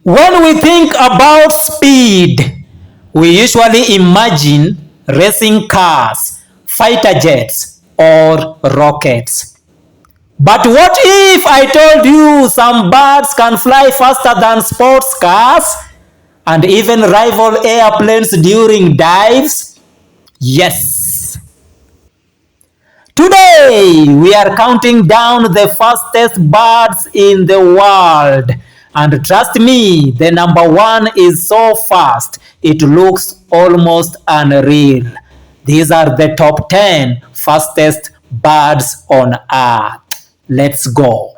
When we think about speed, we usually imagine racing cars, fighter jets, or rockets. But what if I told you some birds can fly faster than sports cars and even rival airplanes during dives? Yes. Today, we are counting down the fastest birds in the world. And trust me, the number one is so fast, it looks almost unreal. These are the top 10 fastest birds on earth. Let's go.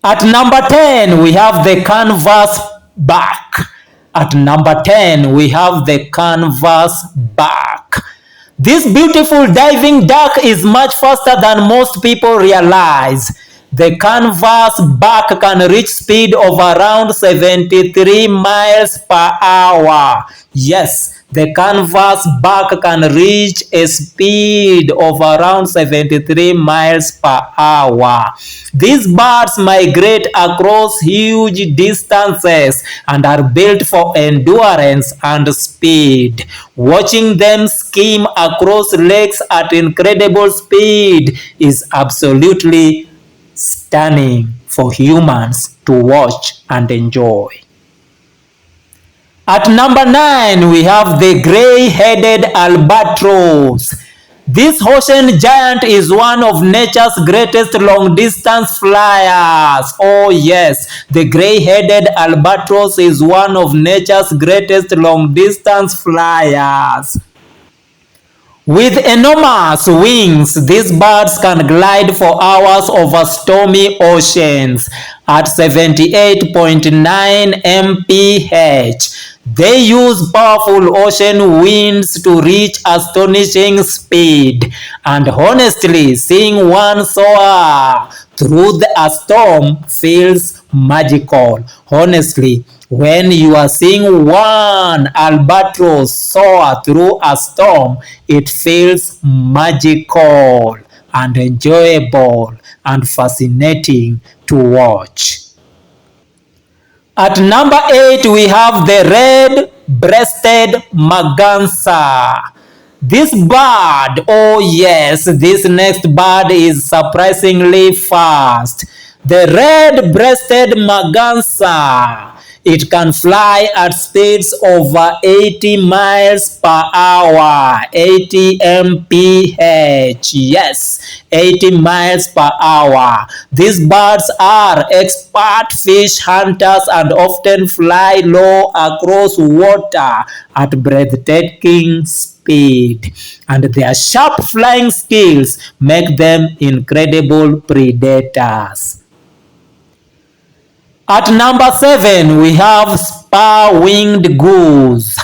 At number 10, we have the canvas back. At number 10, we have the canvas back. This beautiful diving duck is much faster than most people realize. The canvas back can reach speed of around 73 miles per hour. Yes, the canvas back can reach a speed of around 73 miles per hour. These birds migrate across huge distances and are built for endurance and speed. Watching them skim across lakes at incredible speed is absolutely stunning for humans to watch and enjoy. At number 9, we have the gray-headed albatross. This ocean giant is one of nature's greatest long-distance flyers. Oh yes, the gray-headed albatross is one of nature's greatest long-distance flyers. With enormous wings, these birds can glide for hours over stormy oceans at 78.9 mph. They use powerful ocean winds to reach astonishing speed. And honestly, seeing one soar through a storm feels magical. Honestly, when you are seeing one albatross soar through a storm, it feels magical and enjoyable and fascinating to watch. At number 8, we have the red-breasted merganser. This bird, oh yes, this next bird is surprisingly fast. The red-breasted merganser. It can fly at speeds over 80 miles per hour, 80 mph, yes, 80 miles per hour. These birds are expert fish hunters and often fly low across water at breathtaking speed. And their sharp flying skills make them incredible predators. At number 7, we have spur-winged goose.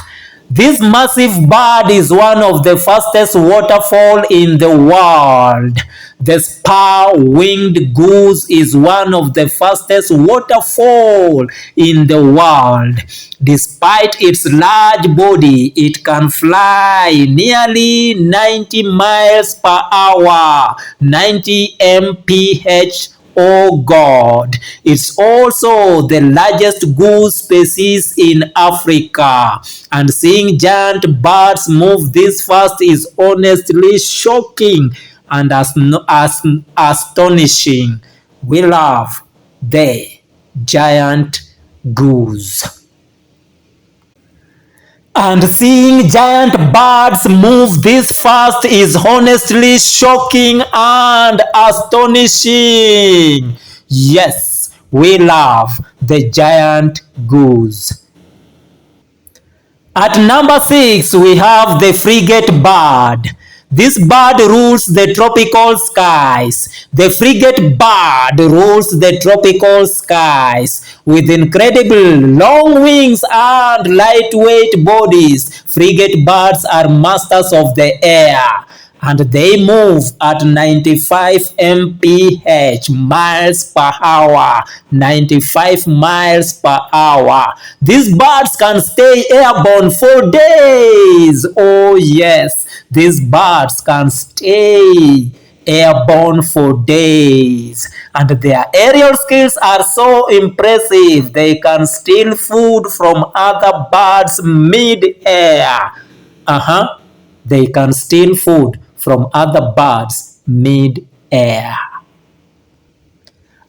This massive bird is one of the fastest waterfowl in the world. The spur-winged goose is one of the fastest waterfowl in the world. Despite its large body, it can fly nearly 90 miles per hour, 90 mph. Oh God, it's also the largest goose species in Africa. And seeing giant birds move this fast is honestly shocking and astonishing. We love the giant goose. And seeing giant birds move this fast is honestly shocking and astonishing. Yes, we love the giant goose. At number 6, we have the frigate bird. This bird rules the tropical skies. The frigate bird rules the tropical skies. With incredible long wings and lightweight bodies, frigate birds are masters of the air. And they move at 95 mph, miles per hour, 95 miles per hour. These birds can stay airborne for days. Oh yes, these birds can stay airborne for days. And their aerial skills are so impressive, they can steal food from other birds mid-air. They can steal food from other birds mid-air.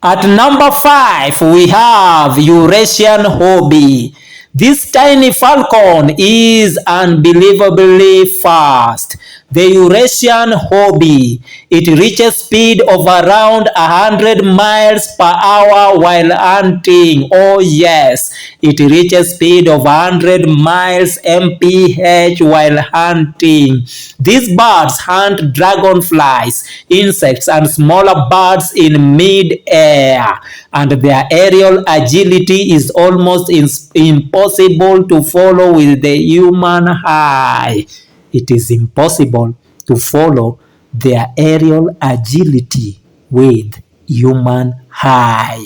At number 5, we have Eurasian hobby. This tiny falcon is unbelievably fast. The Eurasian hobby. It reaches speed of around 100 miles per hour while hunting. Oh yes, it reaches speed of 100 miles mph while hunting. These birds hunt dragonflies, insects, and smaller birds in mid-air, and their aerial agility is almost impossible to follow with the human eye. It is impossible to follow their aerial agility with human eye.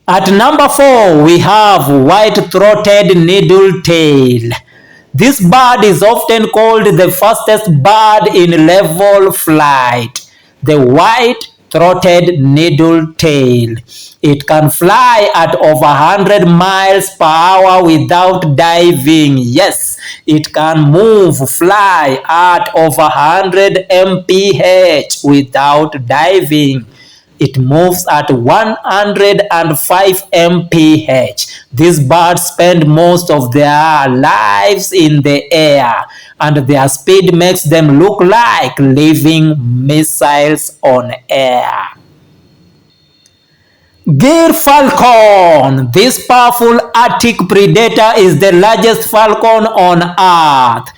At number 4, we have white-throated needle-tail. This bird is often called the fastest bird in level flight. The white-throated needle-tail. It can fly at over 100 miles per hour without diving. Yes, it can fly at over 100 mph without diving. It moves at 105 mph. These birds spend most of their lives in the air, and their speed makes them look like living missiles on air. Gyr falcon. This powerful Arctic predator is the largest falcon on Earth.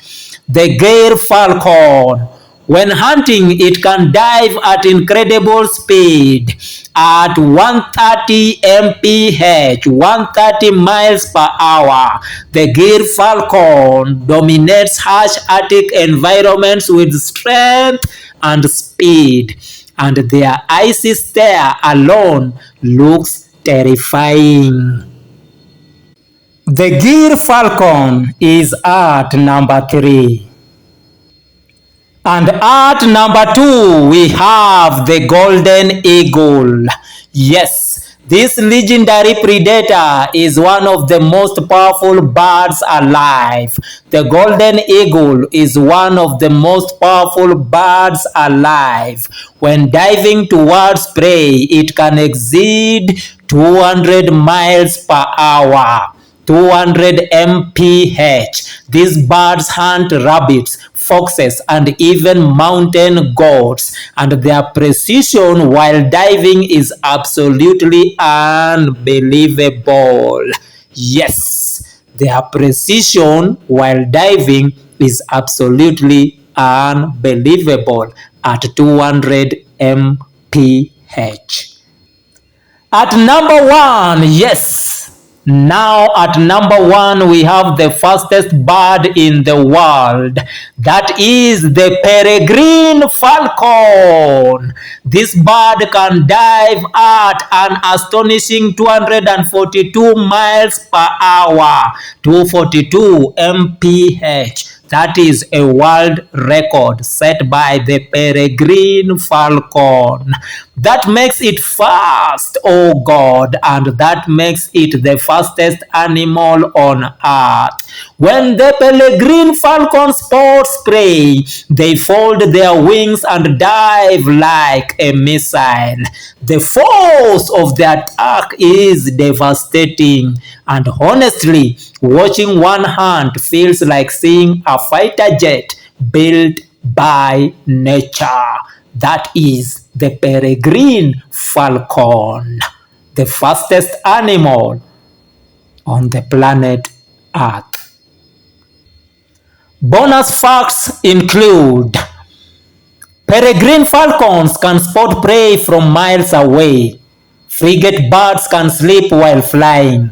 The gyr falcon. When hunting, it can dive at incredible speed at 130 mph, 130 miles per hour. The gyr falcon dominates harsh Arctic environments with strength and speed, and their icy stare alone looks terrifying. The gyr falcon is at number 3. And at number 2, we have the golden eagle. Yes, this legendary predator is one of the most powerful birds alive. The golden eagle is one of the most powerful birds alive. When diving towards prey, it can exceed 200 miles per hour. 200 mph. These birds hunt rabbits, foxes, and even mountain goats, and their precision while diving is absolutely unbelievable. Yes, their precision while diving is absolutely unbelievable at 200 mph. At number 1, yes. Now at number 1, we have the fastest bird in the world. That is the peregrine falcon. This bird can dive at an astonishing 242 miles per hour, 242 mph. That is a world record set by the peregrine falcon. That makes it fast, oh God, and that makes it the fastest animal on earth. When the peregrine falcon spots prey, they fold their wings and dive like a missile. The force of the attack is devastating, and honestly, watching one hunt feels like seeing a fighter jet built by nature. That is the peregrine falcon, the fastest animal on the planet Earth. Bonus facts include: peregrine falcons can spot prey from miles away. Frigate birds can sleep while flying.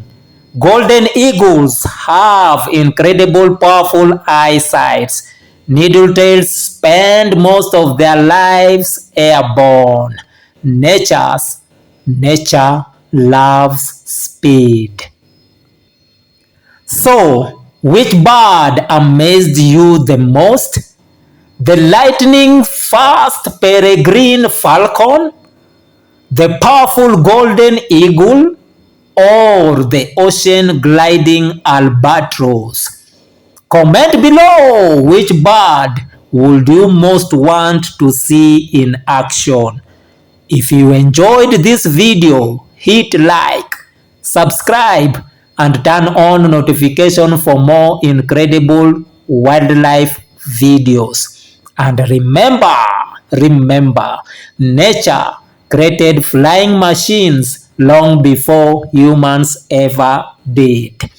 Golden eagles have incredible powerful eyesight. Needletails spend most of their lives airborne. Nature loves speed. So, which bird amazed you the most? the lightning fast peregrine falcon, the powerful golden eagle, or the ocean gliding albatross? Comment below which bird would you most want to see in action. If you enjoyed this video, hit like, subscribe, and turn on notification for more incredible wildlife videos. And remember, nature created flying machines long before humans ever did.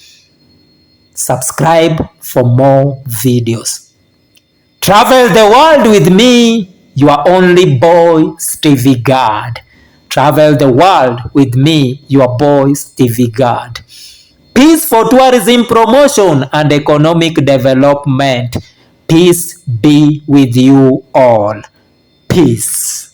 Subscribe for more videos. Travel the world with me, your only boy, Stevie God. Travel the world with me, your boy, Stevie God. Peace for tourism promotion and economic development. Peace be with you all. Peace.